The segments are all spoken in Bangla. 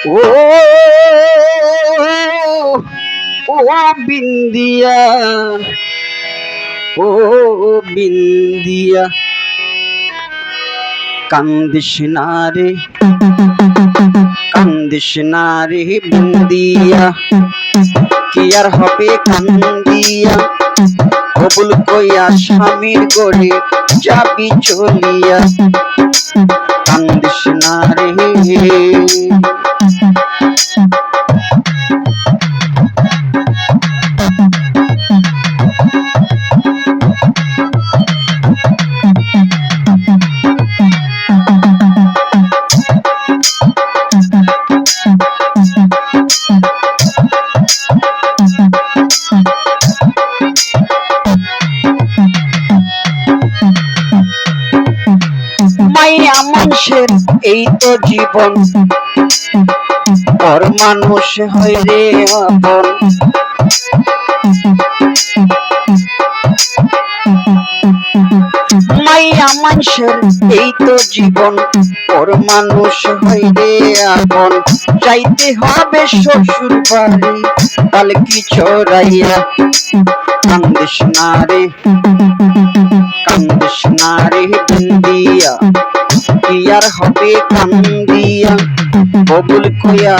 ও ও বিন্দিয়া, ও বিন্দিয়া, কান্দিস না রে, কান্দিস না রে বিন্দিয়া, কি আর হবে কান্দিয়া, কবুল কইয়া স্বামীর গড়ে যাবি চলিয়া, কান্দিস না রে। মাইয়া মানুষের এই তো জীবন, পর মানুষ হয় রে আপন। মাইয়া মানুষের এই তো জীবন, পর মানুষ হয় রে আপন। যাইতে হবে শ্বশুর বাড়ি তাহলে কি চড়াইয়া, কান্দিস না রে, কান্দিস না রে বিন্দিয়া, কি আর হবে কান্দিয়া, কবুল কইয়া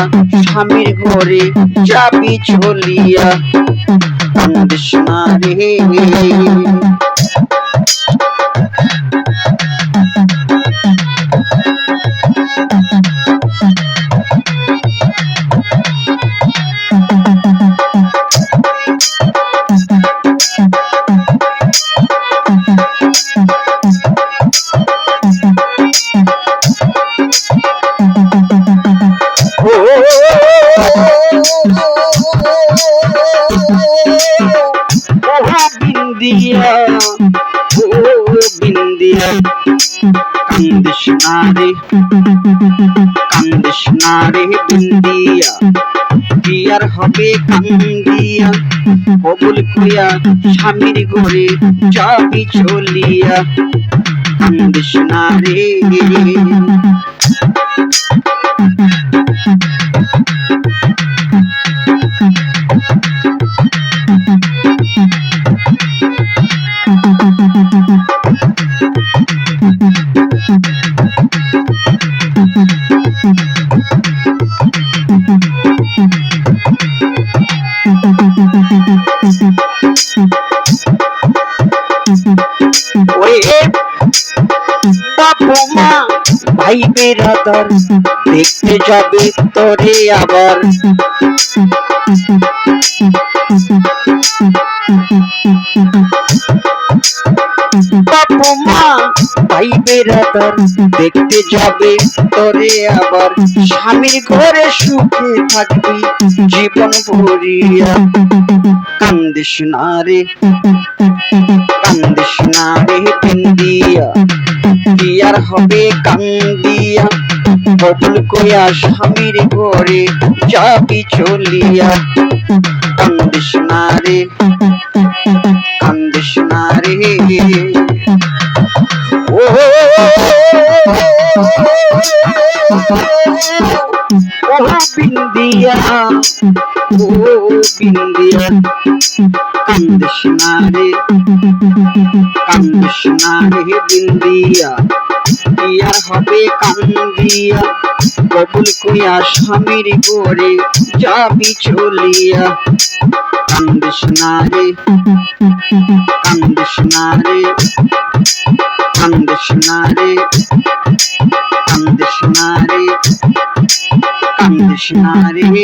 স্বামীর ঘরে যাবি চলিয়া, কান্দিস না রে। বিন্দিয়া, ও বিন্দিয়া, কান্দিস না রে, কান্দিস না রে বিন্দিয়া, কি আর হবে কান্দিয়া, কবুল কইয়া স্বামীর ঘরে যাবি চলিয়া, কান্দিস না রে। বাপু মা ভাই বেরাদার দেখতে যাবে তোরে আবার, বাপু মা ভাই বেরাদার দেখতে যাবে তোরে আবার, স্বামীর ঘরে সুখে থাকবি জীবন ভরিয়া, কান্দিস না রে, কান্দিস না রে বিন্দিয়া, কি আর হবে কান্দিয়া, কবুল কইয়া স্বামীর ঘরে যাবি চলিয়া, কান্দিস না রে, কান্দিস না রে। ও বিন্দিয়া, ও বিন্দিয়া, কান্দিস না রে, কান্দিস না রে বিন্দিয়া, কি আর হবে কান্দিয়া, কবুল কইয়া স্বামীর ঘরে যাবি চলিয়া, কান্দিস না রে, কান্দিস না রে, কান্দিস না রে, কান্দিস না রে, কান্দিস না রে।